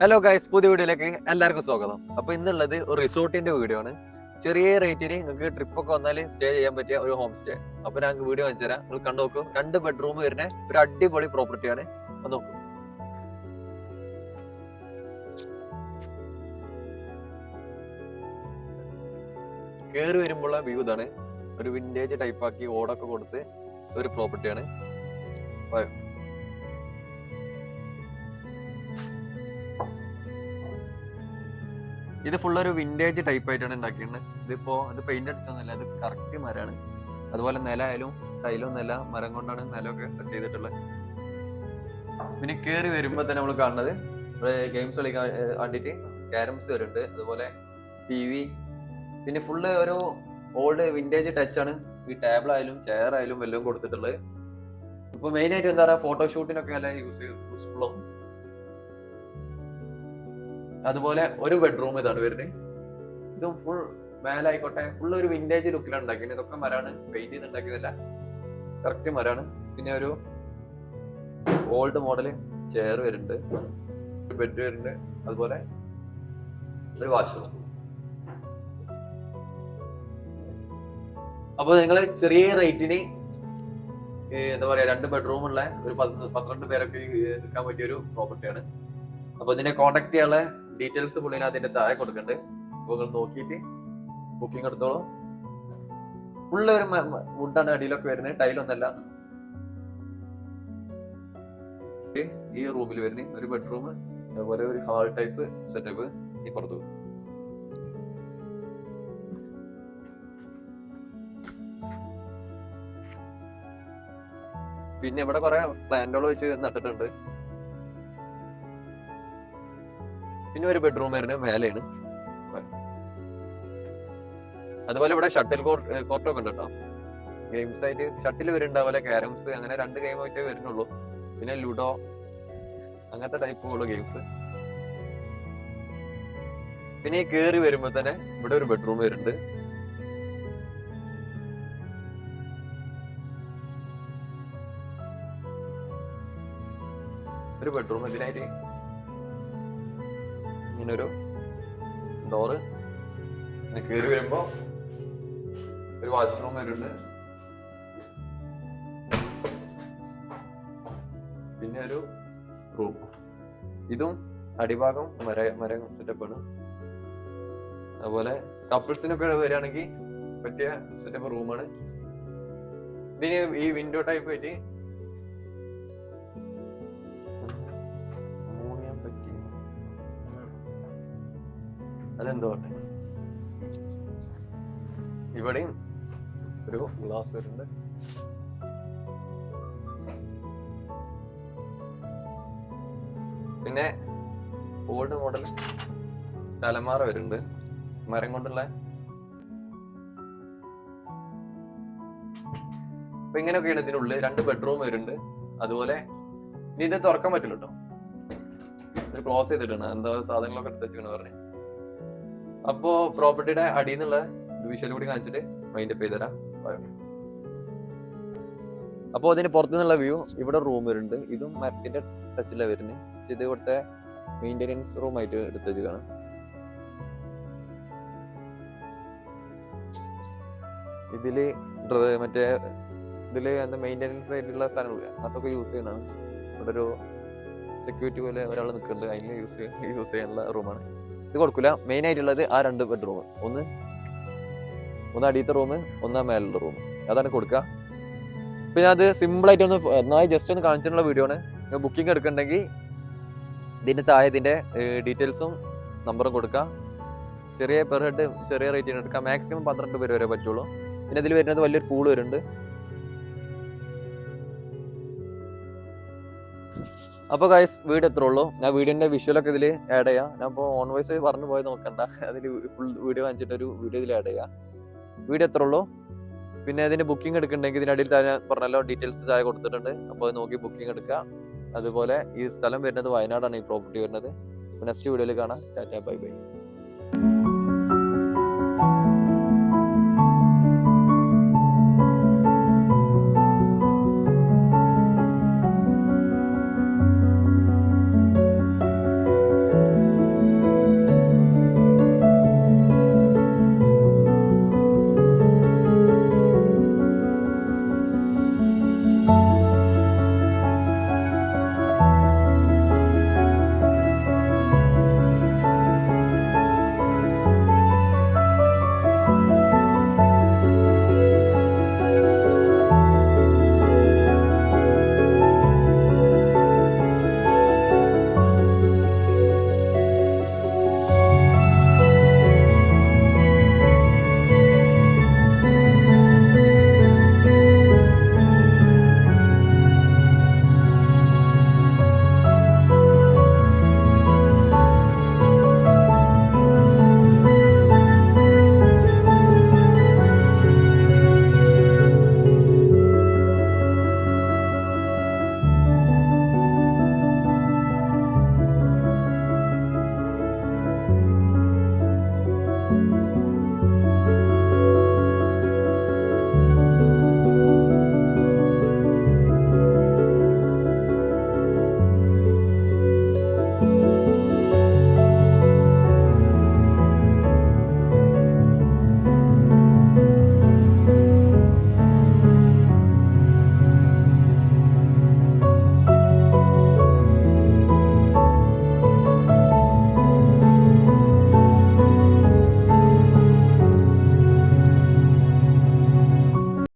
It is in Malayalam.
ഹലോ ഗൈസ്, പുതിയ വീഡിയോയിലേക്ക് എല്ലാവർക്കും സ്വാഗതം. അപ്പൊ ഇന്നുള്ളത് ഒരു റിസോർട്ടിന്റെ വീഡിയോ ആണ്. ചെറിയ റേറ്റിന് നിങ്ങൾക്ക് ട്രിപ്പ് ഒക്കെ വന്നാൽ സ്റ്റേ ചെയ്യാൻ പറ്റിയ ഒരു ഹോം സ്റ്റേ. അപ്പൊ ഞാൻ വീഡിയോ വെച്ചു തരാം, നിങ്ങൾ കണ്ടു നോക്കൂ. 2 ബെഡ്റൂം വരുന്ന ഒരു അടിപൊളി പ്രോപ്പർട്ടിയാണ്. അത് നോക്കൂ. കേറി വരുമ്പോഴുള്ള വ്യൂ ഇതാണ്. ഒരു വിന്റേജ് ടൈപ്പ് ആക്കി ഓടൊക്കെ കൊടുത്ത് ഒരു പ്രോപ്പർട്ടിയാണ്. ഇത് ഫുൾ ഒരു വിന്റേജ് ടൈപ്പ് ആയിട്ടാണ് ഉണ്ടാക്കിയത്. ഇത് പെയിന്റ് അടിച്ചൊന്നുമല്ല, അത് കറക്റ്റ് മരമാണ്. അതുപോലെ നിലയായാലും ടൈലും നില മരം കൊണ്ടാണ് നിലമൊക്കെ സെറ്റ് ചെയ്തിട്ടുള്ളത്. പിന്നെ കയറി വരുമ്പോ തന്നെ നമ്മൾ കാണുന്നത് ഗെയിംസ് കളിക്കാൻ വേണ്ടിയിട്ട് ക്യാരംസ് വരുന്നുണ്ട്. അതുപോലെ TV, പിന്നെ ഫുള്ള് ഒരു ഓൾഡ് വിന്റേജ് ടച്ച് ആണ്. ഈ ടേബിൾ ആയാലും ചെയർ ആയാലും എല്ലാം കൊടുത്തിട്ടുള്ളത്. ഇപ്പൊ മെയിൻ ആയിട്ട് എന്താ പറയുക, ഫോട്ടോഷൂട്ടിനൊക്കെ നല്ല യൂസ്ഫുള്ളും. അതുപോലെ ഒരു ബെഡ്റൂം ഇതാണ് വരുന്നത്. ഇതും ഫുൾ മേലായിക്കോട്ടെ ഫുൾ ഒരു വിന്റേജ് ലുക്കിലാണ് ഉണ്ടാക്കിയത്. ഇതൊക്കെ മരാണ്, പെയിന്റ് ചെയ്ത് ഉണ്ടാക്കിയതല്ല, കറക്റ്റ് മരാണ്. പിന്നെ ഒരു ഓൾഡ് മോഡല് ചെയർ വരുന്നുണ്ട്, ഒരു ബെഡ് വരുന്നുണ്ട്, അതുപോലെ ഒരു വാഷ്റൂം. അപ്പൊ നിങ്ങൾ ചെറിയ റേറ്റിന് എന്താ പറയാ 2 ബെഡ്റൂം ഉള്ള ഒരു 12 പേരൊക്കെ നിൽക്കാൻ പറ്റിയ ഒരു പ്രോപ്പർട്ടിയാണ്. അപ്പൊ ഇതിനെ കോൺടാക്ട് ചെയ്യാനുള്ള ഡീറ്റെയിൽസ് പുള്ളിനെ അതിന്റെ താഴെ കൊടുക്കുന്നുണ്ട്. അപ്പൊ നിങ്ങൾ നോക്കിയിട്ട് ബുക്കിംഗ് എടുത്തോളൂ. ഫുള്ള് ഒരു വുഡാണ് അടിയിലൊക്കെ വരുന്നത്, ടൈലൊന്നല്ല. ഈ റൂമിൽ വരുന്ന ഒരു ബെഡ്റൂം, അതുപോലെ ഒരു ഹാൾ ടൈപ്പ് സെറ്റപ്പ് ഈ പുറത്തു. പിന്നെ ഇവിടെ കുറെ പ്ലാന്റുകൾ വെച്ച് നട്ടിട്ടുണ്ട്. പിന്നെ ഒരു ബെഡ്റൂം വരുന്നത് മേലെയാണ്. അതുപോലെ ഇവിടെ ഷട്ടിൽ കോർട്ടൊക്കെ ഉണ്ട് കേട്ടോ. ഗെയിംസ് ആയിട്ട് ഷട്ടിൽ വരുന്നുണ്ട്, അതുപോലെ ക്യാരംസ്, അങ്ങനെ 2 ഗെയിം ആയിട്ടേ വരുന്നുള്ളൂ. പിന്നെ ലുഡോ, അങ്ങനത്തെ ടൈപ്പുള്ള ഗെയിംസ്. പിന്നെ ഈ കേറി വരുമ്പോ തന്നെ ഇവിടെ ഒരു ബെഡ്റൂം വരുന്നുണ്ട്. ഒരു ബെഡ്റൂം ഇതിനായിട്ട് ഇങ്ങനൊരു ഡോറ്. കയറി വരുമ്പോ ഒരു വാഷ്റൂം വരുന്നുണ്ട്. പിന്നെ ഒരു റൂം. ഇതും അടിഭാഗം മരം സെറ്റപ്പാണ്. അതുപോലെ കപ്പിൾസിനൊക്കെ വരികയാണെങ്കിൽ പറ്റിയ സെറ്റപ്പ് റൂമാണ്. ഇതിന് ഈ വിൻഡോ ടൈപ്പ് ആയിട്ട് അതെന്തോ ഇവിടെയും ഒരു ഗ്ലാസ് വരുന്നുണ്ട്. പിന്നെ ഓൾഡ് മോഡൽ തലമാറ വരുന്നുണ്ട്, മരം കൊണ്ടുള്ള. അപ്പൊ ഇങ്ങനെയൊക്കെയാണ് ഇതിനുള്ളിൽ. 2 ബെഡ്റൂം വരുന്നുണ്ട്. അതുപോലെ ഇനി ഇത് തുറക്കാൻ പറ്റില്ല കേട്ടോ, ഇത് ക്ലോസ് ചെയ്തിട്ടാണ്. എന്താ സാധനങ്ങളൊക്കെ എടുത്ത് വെച്ചാണ് പറഞ്ഞു. അപ്പോ പ്രോപ്പർട്ടിയുടെ അടിയിൽ നിന്നുള്ള വിഷ്വൽ കൂടി കാണിച്ചിട്ട് മൈൻഡ് അപ്പ് ചെയ്തുതരാം. അപ്പോൾ അതിന് പുറത്തുനിന്നുള്ള വ്യൂ. ഇവിടെ റൂം വരുന്നുണ്ട്. ഇതും മരത്തിന്റെ ടച്ചിലാണ് വരുന്നത്. ഇത് ഇവിടുത്തെ മെയിൻ്റെനൻസ് റൂം ആയിട്ട് എടുത്ത് വെച്ചാണ്. ഇതില് മറ്റേ എന്താ മെയിൻ്റെനൻസ് ആയിട്ടുള്ള സാധനങ്ങൾ അതൊക്കെ യൂസ് ചെയ്യണതാണ്. ഇവിടെ ഒരു സെക്യൂരിറ്റി പോലെ ഒരാൾ നിൽക്കുന്നുണ്ട്, അതിന് യൂസ് ചെയ്യാനുള്ള റൂമാണ്. ഇത് കൊടുക്കില്ല. മെയിൻ ആയിട്ടുള്ളത് ആ 2 ബെഡ്റൂം, ഒന്ന് അടിയത്തെ റൂം, ഒന്ന് മേലുള്ള റൂം, അതാണ് കൊടുക്കുക. പിന്നെ അത് സിമ്പിൾ ആയിട്ട് ഒന്നായി ജസ്റ്റ് ഒന്ന് കാണിച്ചിട്ടുള്ള വീഡിയോ ആണ്. ബുക്കിംഗ് എടുക്കണമെങ്കിൽ ഇതിന്റെ താഴെ ഇതിന്റെ ഡീറ്റെയിൽസും നമ്പറും കൊടുക്കുക. ചെറിയ പെർ ഹെഡ് ചെറിയ റേറ്റിന് എടുക്കാം. മാക്സിമം 12 പേര് വരെ പറ്റുള്ളൂ. പിന്നെ ഇതിൽ വരുന്നത് വലിയൊരു പൂള് വരുന്നുണ്ട്. അപ്പോൾ ഗൈസ്, വീഡിയോ എത്ര ഉള്ളൂ. ഞാൻ വീഡിയോന്റെ വിഷ്വലൊക്കെ ഇതിൽ ആഡ് ചെയ്യാം. ഞാൻ ഇപ്പോൾ ഓൺ വോയിസ് പറഞ്ഞു പോയി നോക്കണ്ട, അതിൽ ഫുൾ വീഡിയോ കാണിച്ചിട്ടൊരു വീഡിയോ ഇതിൽ ആഡ് ചെയ്യാം. വീഡിയോ എത്ര ഉള്ളൂ. പിന്നെ അതിന് ബുക്കിംഗ് എടുക്കണമെങ്കിൽ ഇതിനടിയിൽ താഴെ പറഞ്ഞല്ലോ ഡീറ്റെയിൽസ് താഴെ കൊടുത്തിട്ടുണ്ട്. അപ്പോൾ അത് നോക്കി ബുക്കിംഗ് എടുക്കുക. അതുപോലെ ഈ സ്ഥലം വരുന്നത് വയനാടാണ്, ഈ പ്രോപ്പർട്ടി വരുന്നത്. നെക്സ്റ്റ് വീഡിയോയിൽ കാണാം. Tata, bye bye.